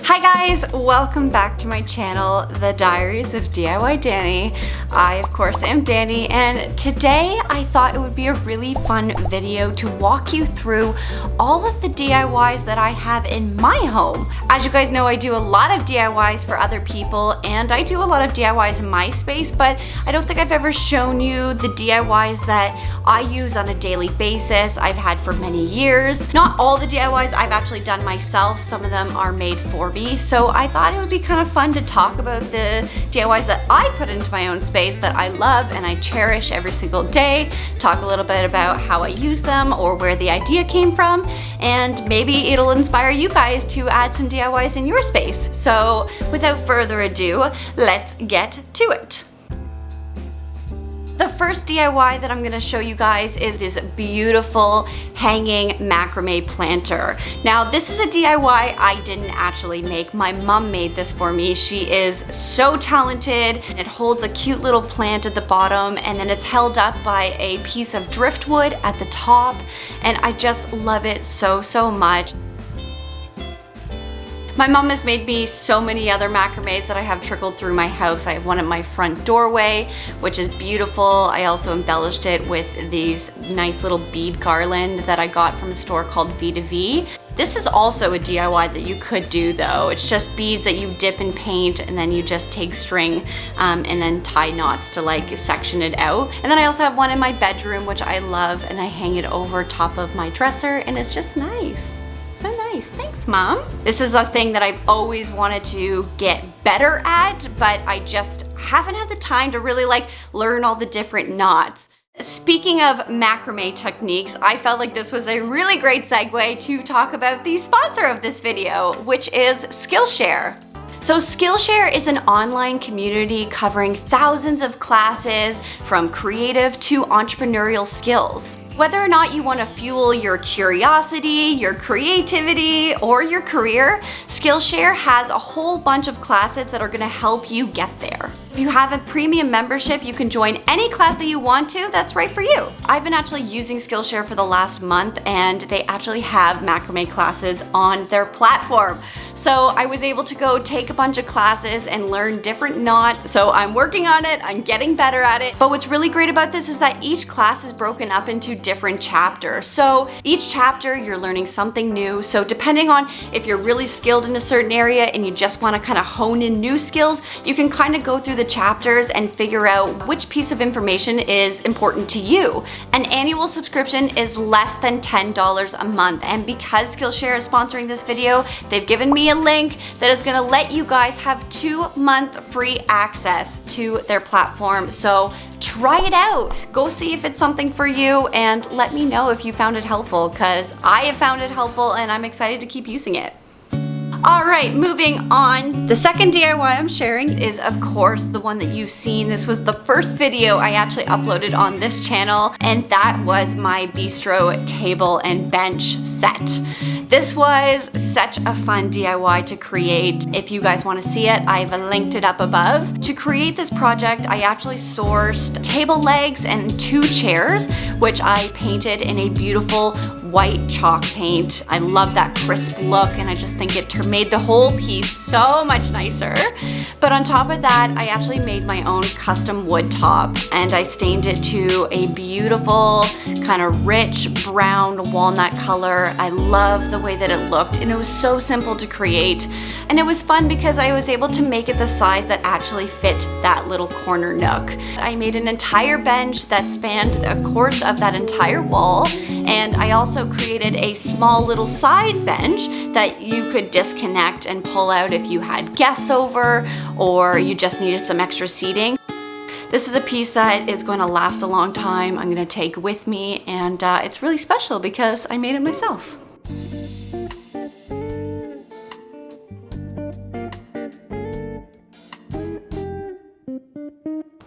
Hi guys, welcome back to my channel, The Diaries of DIY Danie. I, of course, am Danie, and today I thought it would be a really fun video to walk you through all of the DIYs that I have in my home. As you guys know, I do a lot of DIYs for other people, and I do a lot of DIYs in my space, but I don't think I've ever shown you the DIYs that I use on a daily basis, I've had for many years. Not all the DIYs I've actually done myself, some of them are made for me. So I thought it would be kind of fun to talk about the DIYs that I put into my own space that I love and I cherish every single day, talk a little bit about how I use them or where the idea came from, and maybe it'll inspire you guys to add some DIYs in your space. So without further ado, let's get to it. The first DIY that I'm gonna show you guys is this beautiful hanging macrame planter. Now, this is a DIY I didn't actually make. My mom made this for me. She is so talented. It holds a cute little plant at the bottom, and then it's held up by a piece of driftwood at the top, and I just love it so, so much. My mom has made me so many other macrames that I have trickled through my house. I have one at my front doorway, which is beautiful. I also embellished it with these nice little bead garland that I got from a store called V2V. This is also a DIY that you could do though. It's just beads that you dip in paint and then you just take string and then tie knots to like section it out. And then I also have one in my bedroom, which I love, and I hang it over top of my dresser, and it's just nice. So nice. Thanks, Mom. This is a thing that I've always wanted to get better at, but I just haven't had the time to really like learn all the different knots. Speaking of macrame techniques, I felt like this was a really great segue to talk about the sponsor of this video, which is Skillshare. So Skillshare is an online community covering thousands of classes from creative to entrepreneurial skills. Whether or not you want to fuel your curiosity, your creativity, or your career, Skillshare has a whole bunch of classes that are going to help you get there. If you have a premium membership, you can join any class that you want to that's right for you. I've been actually using Skillshare for the last month, and they actually have macrame classes on their platform. So I was able to go take a bunch of classes and learn different knots. So I'm working on it, I'm getting better at it. But what's really great about this is that each class is broken up into different chapters. So each chapter you're learning something new. So depending on if you're really skilled in a certain area and you just want to kind of hone in new skills, you can kind of go through the chapters and figure out which piece of information is important to you. An annual subscription is less than $10 a month. And because Skillshare is sponsoring this video, they've given me a link that is going to let you guys have 2-month free access to their platform. So try it out. Go see if it's something for you and let me know if you found it helpful, because I have found it helpful and I'm excited to keep using it. Alright, moving on. The second DIY I'm sharing is, of course, the one that you've seen. This was the first video I actually uploaded on this channel, and that was my Bistro table and bench set. This was such a fun DIY to create. If you guys want to see it, I've linked it up above. To create this project, I actually sourced table legs and 2 chairs, which I painted in a beautiful white chalk paint. I love that crisp look, and I just think it made the whole piece so much nicer. But on top of that, I actually made my own custom wood top, and I stained it to a beautiful kind of rich brown walnut color. I love the way that it looked, and it was so simple to create. And it was fun because I was able to make it the size that actually fit that little corner nook. I made an entire bench that spanned the course of that entire wall, and I also created a small little side bench that you could disconnect and pull out if you had guests over or you just needed some extra seating. This is a piece that is going to last a long time. I'm going to take with me, and it's really special because I made it myself.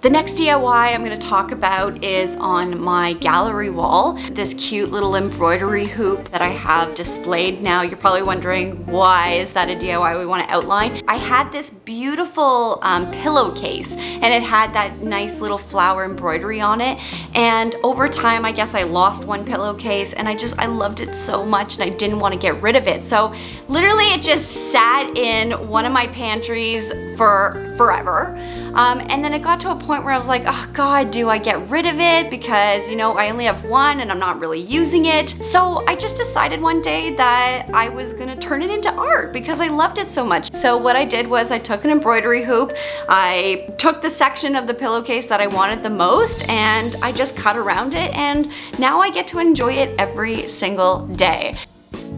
The next DIY I'm going to talk about is on my gallery wall. This cute little embroidery hoop that I have displayed now. You're probably wondering, why is that a DIY we want to outline? I had this beautiful pillowcase, and it had that nice little flower embroidery on it. And over time, I guess I lost one pillowcase, and I loved it so much, and I didn't want to get rid of it. So literally it just sat in one of my pantries for forever. And then it got to a point where I was like, oh God, do I get rid of it? Because, you know, I only have one and I'm not really using it. So I just decided one day that I was gonna turn it into art because I loved it so much. So what I did was I took an embroidery hoop, I took the section of the pillowcase that I wanted the most, and I just cut around it, and now I get to enjoy it every single day.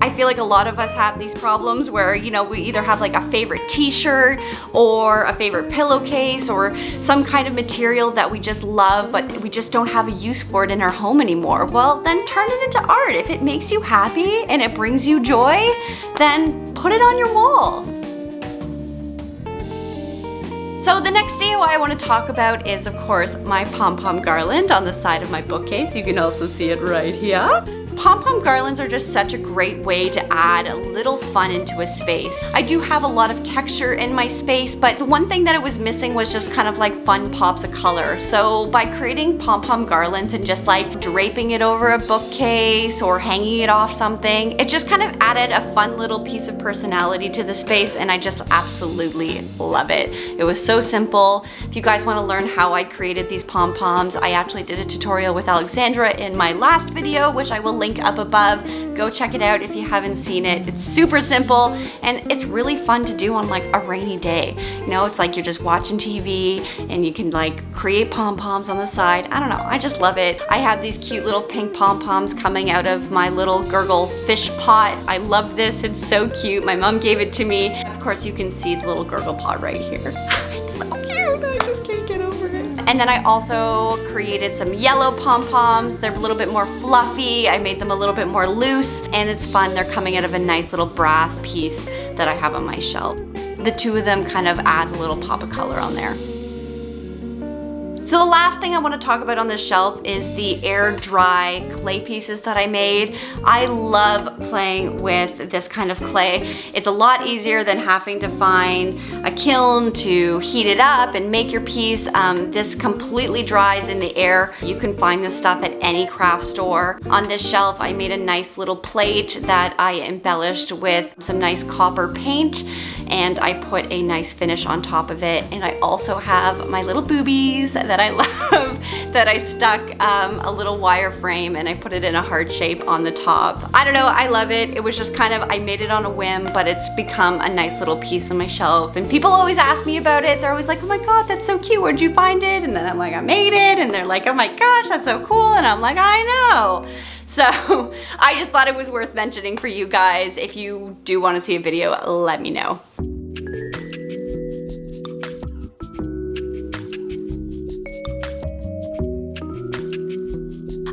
I feel like a lot of us have these problems where, you know, we either have like a favorite t-shirt or a favorite pillowcase or some kind of material that we just love, but we just don't have a use for it in our home anymore. Well, then turn it into art. If it makes you happy and it brings you joy, then put it on your wall. So the next DIY I want to talk about is, of course, my pom-pom garland on the side of my bookcase. You can also see it right here. Pom-pom garlands are just such a great way to add a little fun into a space. I do have a lot of texture in my space, but the one thing that it was missing was just kind of like fun pops of color. So by creating pom-pom garlands and just like draping it over a bookcase or hanging it off something, it just kind of added a fun little piece of personality to the space, and I just absolutely love it. It was so simple. If you guys want to learn how I created these pom-poms, I actually did a tutorial with Alexandra in my last video, which I will link up above. Go check it out if you haven't seen it. It's super simple, and it's really fun to do on like a rainy day. You know, it's like you're just watching TV and you can like create pom-poms on the side. I don't know, I just love it. I have these cute little pink pom-poms coming out of my little gurgle fish pot. I love this, it's so cute. My mom gave it to me. Of course, you can see the little gurgle pot right here. It's so cute, I just can't get over it. And then I also created some yellow pom-poms. They're a little bit more fluffy. I made them a little bit more loose, and it's fun. They're coming out of a nice little brass piece that I have on my shelf. The two of them kind of add a little pop of color on there. So the last thing I want to talk about on this shelf is the air dry clay pieces that I made. I love playing with this kind of clay. It's a lot easier than having to find a kiln to heat it up and make your piece. This completely dries in the air. You can find this stuff at any craft store. On this shelf, I made a nice little plate that I embellished with some nice copper paint, and I put a nice finish on top of it. And I also have my little boobies that I love that I stuck a little wire frame, and I put it in a heart shape on the top. I don't know, I love it. It was just kind of, I made it on a whim, but it's become a nice little piece on my shelf. And people always ask me about it. They're always like, oh my God, that's so cute. Where'd you find it? And then I'm like, I made it. And they're like, oh my gosh, that's so cool. And I'm like, I know. So I just thought it was worth mentioning for you guys. If you do want to see a video, let me know.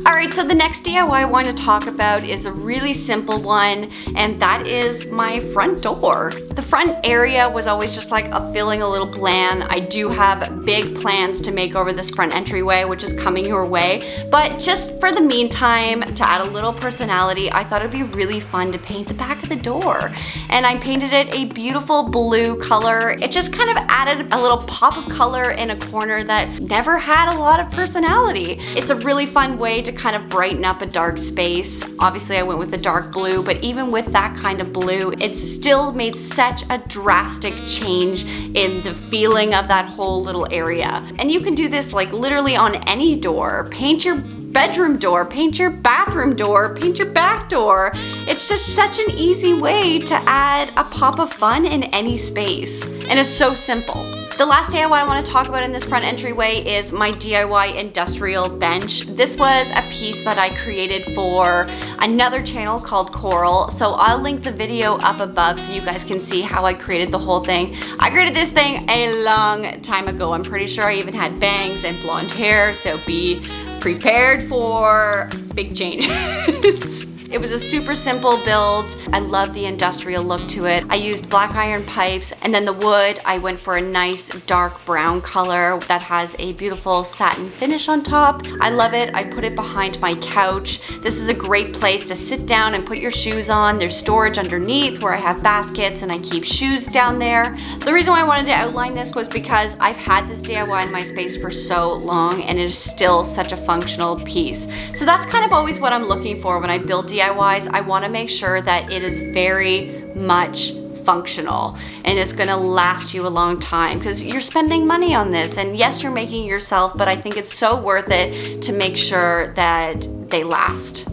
Alright, so the next DIY I want to talk about is a really simple one, and that is my front door. The front area was always just like feeling a little bland. I do have big plans to make over this front entryway, which is coming your way, but just for the meantime, to add a little personality, I thought it'd be really fun to paint the back of the door. And I painted it a beautiful blue color. It just kind of added a little pop of color in a corner that never had a lot of personality. It's a really fun way to kind of brighten up a dark space. Obviously I went with the dark blue, but even with that kind of blue, it still made such a drastic change in the feeling of that whole little area. And you can do this like literally on any door. Paint your bedroom door, paint your bathroom door, paint your back door. It's just such an easy way to add a pop of fun in any space. And it's so simple. The last DIY I want to talk about in this front entryway is my DIY industrial bench. This was a piece that I created for another channel called Coral, so I'll link the video up above so you guys can see how I created the whole thing. I created this thing a long time ago. I'm pretty sure I even had bangs and blonde hair, so be prepared for big changes. It was a super simple build. I love the industrial look to it. I used black iron pipes, and then the wood, I went for a nice dark brown color that has a beautiful satin finish on top. I love it. I put it behind my couch. This is a great place to sit down and put your shoes on. There's storage underneath where I have baskets and I keep shoes down there. The reason why I wanted to outline this was because I've had this DIY in my space for so long and it is still such a functional piece. So that's kind of always what I'm looking for when I build DIYs. I want to make sure that it is very much functional and it's gonna last you a long time because you're spending money on this, and yes, you're making it yourself, but I think it's so worth it to make sure that they last.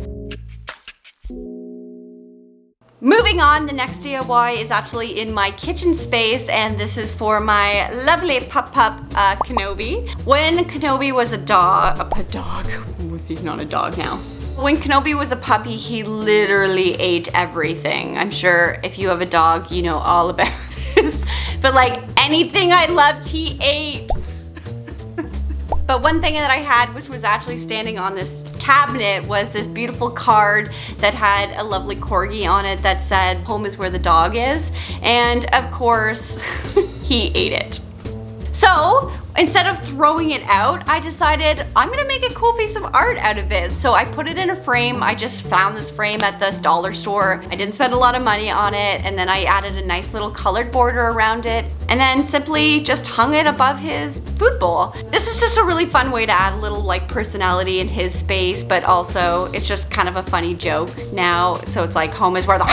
Moving on, the next DIY is actually in my kitchen space, and this is for my lovely pup Kenobi. When Kenobi was a dog, he's not a dog now. When Kenobi was a puppy, he literally ate everything. I'm sure if you have a dog, you know all about this. But like anything I loved, he ate. But one thing that I had, which was actually standing on this cabinet, was this beautiful card that had a lovely corgi on it that said, "Home is where the dog is." And of course, he ate it. So instead of throwing it out, I decided I'm gonna make a cool piece of art out of it. So I put it in a frame. I just found this frame at this dollar store. I didn't spend a lot of money on it, and then I added a nice little colored border around it, and then simply just hung it above his food bowl. This was just a really fun way to add a little like personality in his space, but also it's just kind of a funny joke now. So it's like, home is where the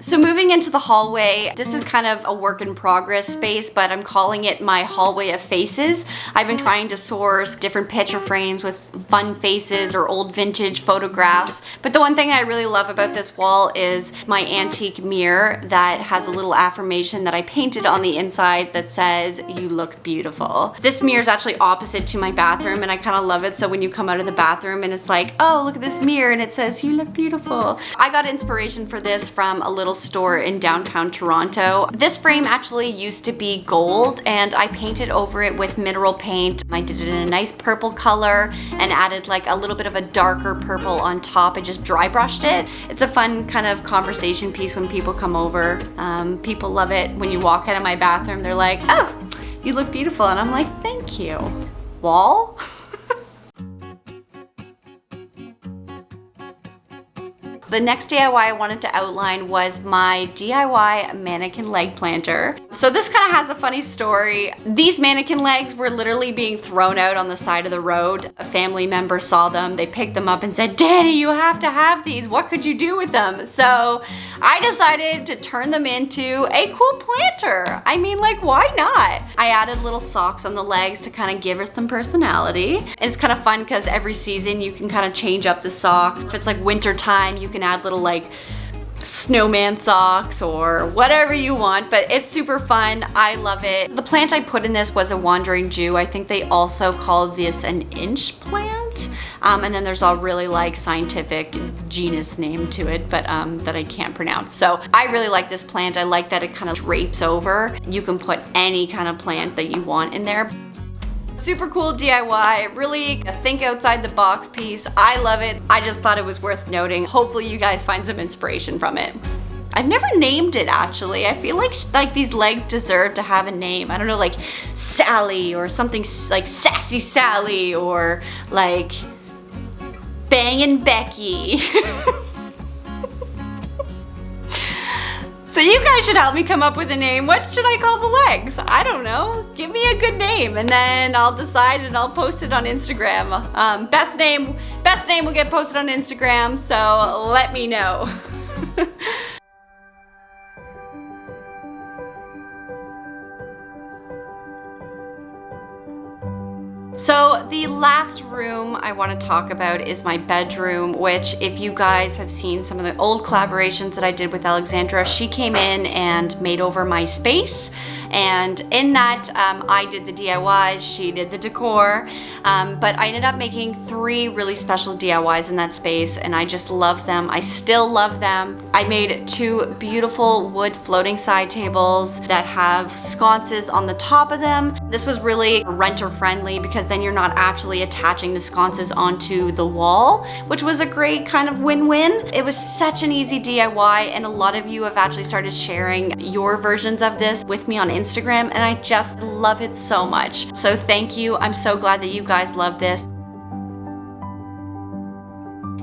So moving into the hallway, this is kind of a work in progress space, but I'm calling it my hallway of faces. I've been trying to source different picture frames with fun faces or old vintage photographs. But the one thing I really love about this wall is my antique mirror that has a little affirmation that I painted on the inside that says, "You look beautiful." This mirror is actually opposite to my bathroom, and I kind of love it. So when you come out of the bathroom and it's like, oh, look at this mirror, and it says, "You look beautiful." I got inspiration for this from a little store in downtown Toronto. This frame actually used to be gold, and I painted over it with mineral paint. I did it in a nice purple color and added like a little bit of a darker purple on top and just dry brushed it. It's a fun kind of conversation piece when people come over. People love it. When you walk out of my bathroom, they're like, "Oh, you look beautiful," and I'm like, "Thank you." Wall? The next DIY I wanted to outline was my DIY mannequin leg planter. So this kind of has a funny story. These mannequin legs were literally being thrown out on the side of the road. A family member saw them, they picked them up and said, "Danie, you have to have these. What could you do with them?" So I decided to turn them into a cool planter. I mean, like, why not? I added little socks on the legs to kind of give her some personality. And it's kind of fun because every season you can kind of change up the socks. If it's like winter time, you can add little like snowman socks or whatever you want, but it's super fun. I love it. The plant I put in this was a wandering Jew. I think they also call this an inch plant. And then there's a really like scientific genus name to it, but that I can't pronounce. So I really like this plant. I like that it kind of drapes over. You can put any kind of plant that you want in there. Super cool DIY, really a think outside the box piece. I love it. I just thought it was worth noting. Hopefully you guys find some inspiration from it. I've never named it actually. I feel like these legs deserve to have a name. I don't know, like Sally or something like Sassy Sally or like Bangin' Becky. So you guys should help me come up with a name. What should I call the legs? I don't know. Give me a good name and then I'll decide and I'll post it on Instagram. Best name will get posted on Instagram, so let me know. So the last room I want to talk about is my bedroom, which if you guys have seen some of the old collaborations that I did with Alexandra, she came in and made over my space And in that, I did the DIYs, she did the decor, but I ended up making 3 really special DIYs in that space, and I just love them. I still love them. I made 2 beautiful wood floating side tables that have sconces on the top of them. This was really renter friendly because then you're not actually attaching the sconces onto the wall, which was a great kind of win-win. It was such an easy DIY, and a lot of you have actually started sharing your versions of this with me on Instagram, and I just love it so much. So thank you. I'm so glad that you guys love this.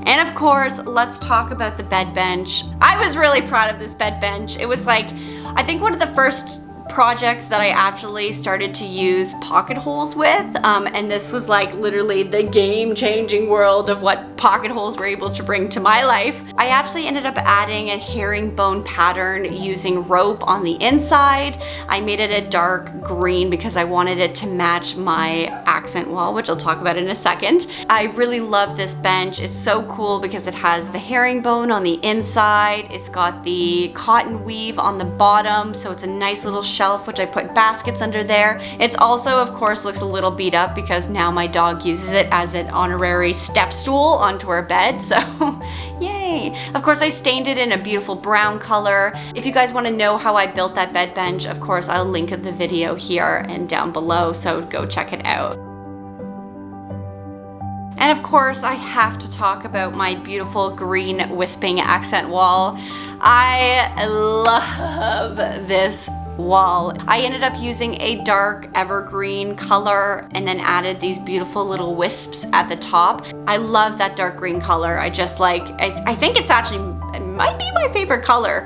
And of course, let's talk about the bed bench. I was really proud of this bed bench. It was like, I think one of the first projects that I actually started to use pocket holes with, and this was like literally the game-changing world of what pocket holes were able to bring to my life. I actually ended up adding a herringbone pattern using rope on the inside. I made it a dark green because I wanted it to match my accent wall, which I'll talk about in a second. I really love this bench. It's so cool because it has the herringbone on the inside. It's got the cotton weave on the bottom, so it's a nice little shelf, which I put baskets under there. It's also, of course, looks a little beat up because now my dog uses it as an honorary step stool onto our bed, so yay. Of course, I stained it in a beautiful brown color. If you guys want to know how I built that bed bench, of course, I'll link the video here and down below, so go check it out. And of course, I have to talk about my beautiful green Wisping accent wall. I love this wall. I ended up using a dark evergreen color and then added these beautiful little wisps at the top. I love that dark green color. I just like, I think it's actually, it might be my favorite color,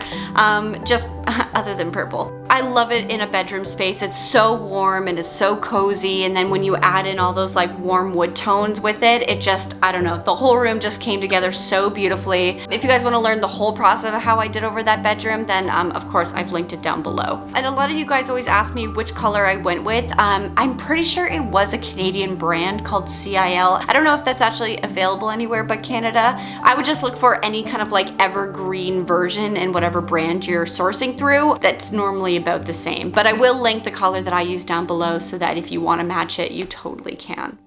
just other than purple. I love it in a bedroom space. It's so warm and it's so cozy, and then when you add in all those like warm wood tones with it, it just, I don't know, the whole room just came together so beautifully. If you guys want to learn the whole process of how I did over that bedroom, then of course I've linked it down below. And a lot of you guys always ask me which color I went with. I'm pretty sure it was a Canadian brand called CIL. I don't know if that's actually available anywhere but Canada. I would just look for any kind of like evergreen version in whatever brand you're sourcing through. That's normally about the same, but I will link the color that I use down below so that if you want to match it, you totally can.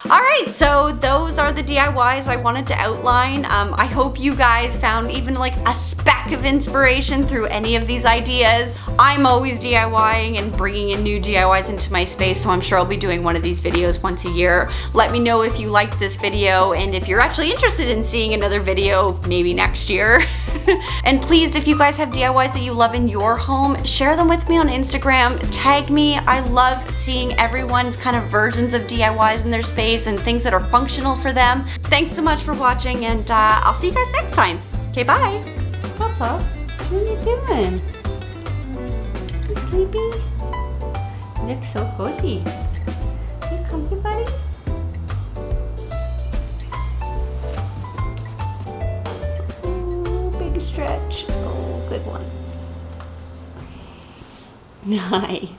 Alright, so those are the DIYs I wanted to outline. I hope you guys found even like a speck of inspiration through any of these ideas. I'm always DIYing and bringing in new DIYs into my space, so I'm sure I'll be doing one of these videos once a year. Let me know if you liked this video and if you're actually interested in seeing another video maybe next year. And please, if you guys have DIYs that you love in your home, share them with me on Instagram. Tag me. I love seeing everyone's kind of versions of DIYs in their space and things that are functional for them. Thanks so much for watching, and I'll see you guys next time. Okay, bye. Papa, what are you doing? You sleepy? You look so cozy. You comfy, buddy? Ooh, big stretch. Oh, good one. Hi.